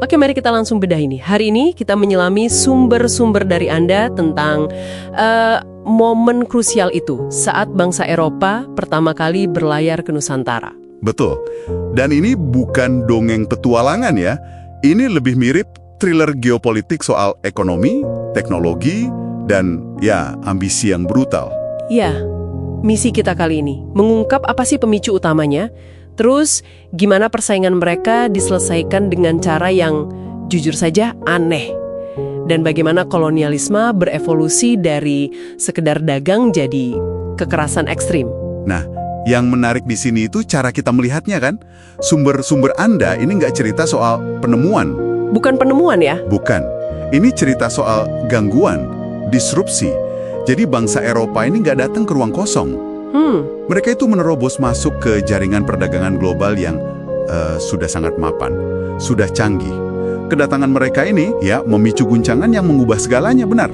Oke, mari kita langsung bedah ini. Hari ini kita menyelami sumber-sumber dari Anda tentang momen krusial itu saat bangsa Eropa pertama kali berlayar ke Nusantara. Betul. Dan ini bukan dongeng petualangan ya. Ini lebih mirip thriller geopolitik soal ekonomi, teknologi, dan ya ambisi yang brutal. Ya, misi kita kali ini mengungkap apa sih pemicu utamanya, terus gimana persaingan mereka diselesaikan dengan cara yang jujur saja aneh. Dan bagaimana kolonialisme berevolusi dari sekedar dagang jadi kekerasan ekstrim. Nah, yang menarik di sini itu cara kita melihatnya kan. Sumber-sumber Anda ini nggak cerita soal penemuan. Bukan penemuan ya? Bukan. Ini cerita soal gangguan, disrupsi. Jadi bangsa Eropa ini nggak datang ke ruang kosong. Mereka itu menerobos masuk ke jaringan perdagangan global yang sudah sangat mapan, sudah canggih. Kedatangan mereka ini ya memicu guncangan yang mengubah segalanya, benar.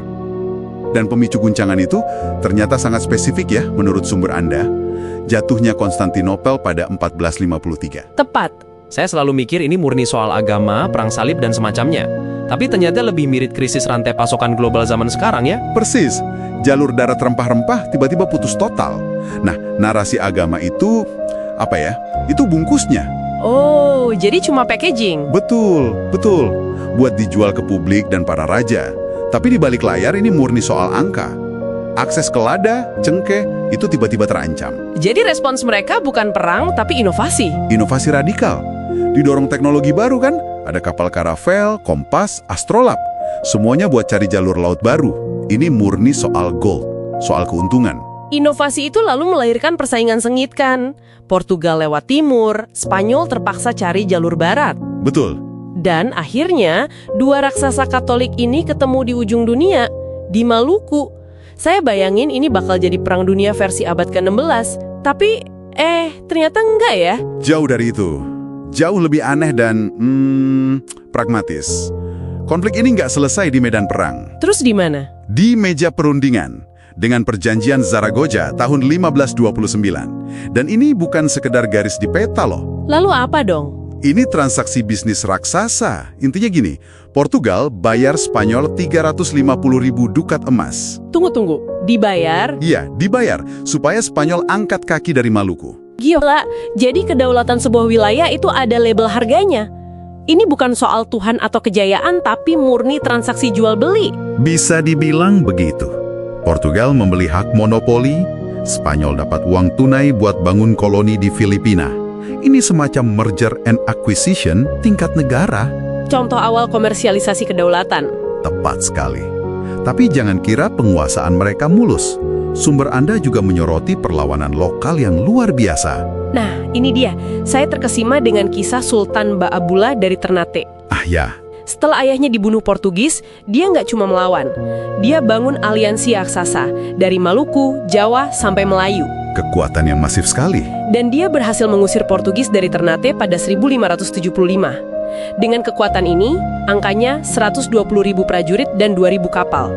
Dan pemicu guncangan itu ternyata sangat spesifik ya menurut sumber Anda. Jatuhnya Konstantinopel pada 1453. Tepat. Saya selalu mikir ini murni soal agama, perang salib, dan semacamnya. Tapi ternyata lebih mirip krisis rantai pasokan global zaman sekarang ya. Persis. Jalur darat rempah-rempah tiba-tiba putus total. Nah, narasi agama itu, apa ya, itu bungkusnya. Oh, jadi cuma packaging? Betul, betul. Buat dijual ke publik dan para raja. Tapi di balik layar ini murni soal angka. Akses ke lada, cengkeh, itu tiba-tiba terancam. Jadi respons mereka bukan perang, tapi inovasi. Inovasi radikal. Didorong teknologi baru kan? Ada kapal karavel, kompas, astrolab. Semuanya buat cari jalur laut baru. Ini murni soal gold, soal keuntungan. Inovasi itu lalu melahirkan persaingan sengit kan? Portugal lewat timur, Spanyol terpaksa cari jalur barat. Betul. Dan akhirnya, dua raksasa Katolik ini ketemu di ujung dunia, di Maluku. Saya bayangin ini bakal jadi perang dunia versi abad ke-16. Tapi, ternyata enggak ya? Jauh dari itu. Jauh lebih aneh dan, pragmatis. Konflik ini nggak selesai di medan perang. Terus di mana? Di meja perundingan. Dengan perjanjian Zaragoza tahun 1529. Dan ini bukan sekedar garis di peta loh. Lalu apa dong? Ini transaksi bisnis raksasa. Intinya gini, Portugal bayar Spanyol 350.000 dukat emas. Tunggu, dibayar? Iya, dibayar, supaya Spanyol angkat kaki dari Maluku. Gila, jadi kedaulatan sebuah wilayah itu ada label harganya. Ini bukan soal Tuhan atau kejayaan, tapi murni transaksi jual-beli. Bisa dibilang begitu. Portugal membeli hak monopoli, Spanyol dapat uang tunai buat bangun koloni di Filipina. Ini semacam merger and acquisition tingkat negara. Contoh awal komersialisasi kedaulatan. Tepat sekali. Tapi jangan kira penguasaan mereka mulus. Sumber Anda juga menyoroti perlawanan lokal yang luar biasa. Nah, ini dia. Saya terkesima dengan kisah Sultan Ba'abula dari Ternate. Ah ya, Setelah ayahnya dibunuh Portugis, dia nggak cuma melawan. Dia bangun aliansi raksasa dari Maluku, Jawa, sampai Melayu. kekuatan yang masif sekali. Dan dia berhasil mengusir Portugis dari Ternate pada 1575. Dengan kekuatan ini, angkanya 120.000 prajurit dan 2.000 kapal.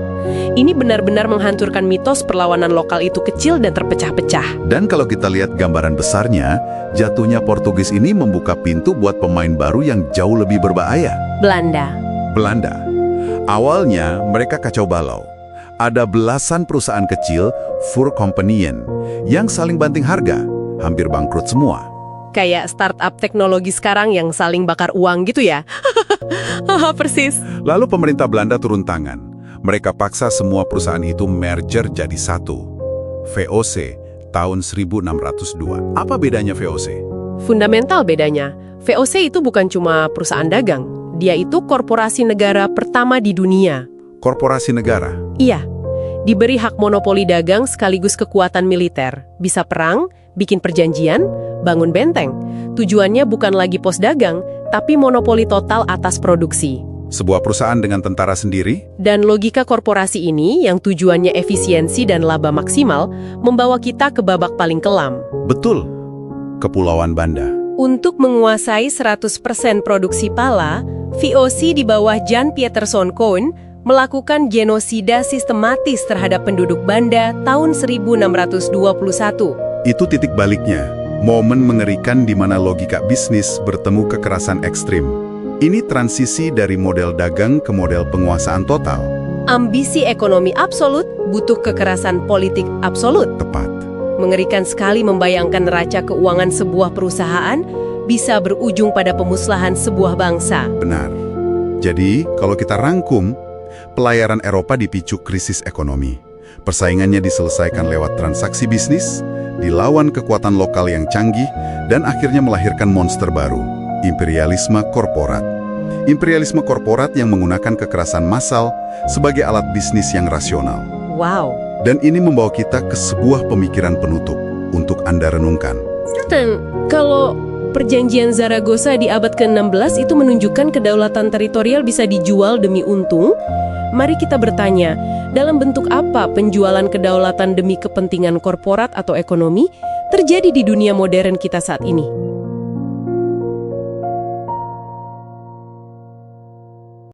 Ini benar-benar menghancurkan mitos perlawanan lokal itu kecil dan terpecah-pecah. Dan kalau kita lihat gambaran besarnya, jatuhnya Portugis ini membuka pintu buat pemain baru yang jauh lebih berbahaya. Belanda. Awalnya mereka kacau balau. Ada belasan perusahaan kecil, Voorkompanyen, yang saling banting harga, hampir bangkrut semua. Kayak startup teknologi sekarang yang saling bakar uang gitu ya. Persis. Lalu pemerintah Belanda turun tangan. Mereka paksa semua perusahaan itu merger jadi satu. VOC tahun 1602. Apa bedanya VOC? Fundamental bedanya. VOC itu bukan cuma perusahaan dagang. Dia itu korporasi negara pertama di dunia. Korporasi negara. Iya. Diberi hak monopoli dagang sekaligus kekuatan militer. Bisa perang, bikin perjanjian, bangun benteng. Tujuannya bukan lagi pos dagang, tapi monopoli total atas produksi. Sebuah perusahaan dengan tentara sendiri? Dan logika korporasi ini yang tujuannya efisiensi dan laba maksimal membawa kita ke babak paling kelam. Betul. Kepulauan Banda. Untuk menguasai 100% produksi pala, VOC di bawah Jan Pieterszoon Koen melakukan genosida sistematis terhadap penduduk Banda tahun 1621. Itu titik baliknya. Momen mengerikan di mana logika bisnis bertemu kekerasan ekstrim. Ini transisi dari model dagang ke model penguasaan total. Ambisi ekonomi absolut butuh kekerasan politik absolut. Tepat. Mengerikan sekali membayangkan neraca keuangan sebuah perusahaan bisa berujung pada pemusnahan sebuah bangsa. Benar. Jadi, kalau kita rangkum, pelayaran Eropa dipicu krisis ekonomi. Persaingannya diselesaikan lewat transaksi bisnis, dilawan kekuatan lokal yang canggih, dan akhirnya melahirkan monster baru, imperialisme korporat. Imperialisme korporat yang menggunakan kekerasan massal sebagai alat bisnis yang rasional. Wow. Dan ini membawa kita ke sebuah pemikiran penutup untuk Anda renungkan. Sultan, kalau perjanjian Zaragoza di abad ke-16 itu menunjukkan kedaulatan teritorial bisa dijual demi untung, mari kita bertanya, dalam bentuk apa penjualan kedaulatan demi kepentingan korporat atau ekonomi terjadi di dunia modern kita saat ini?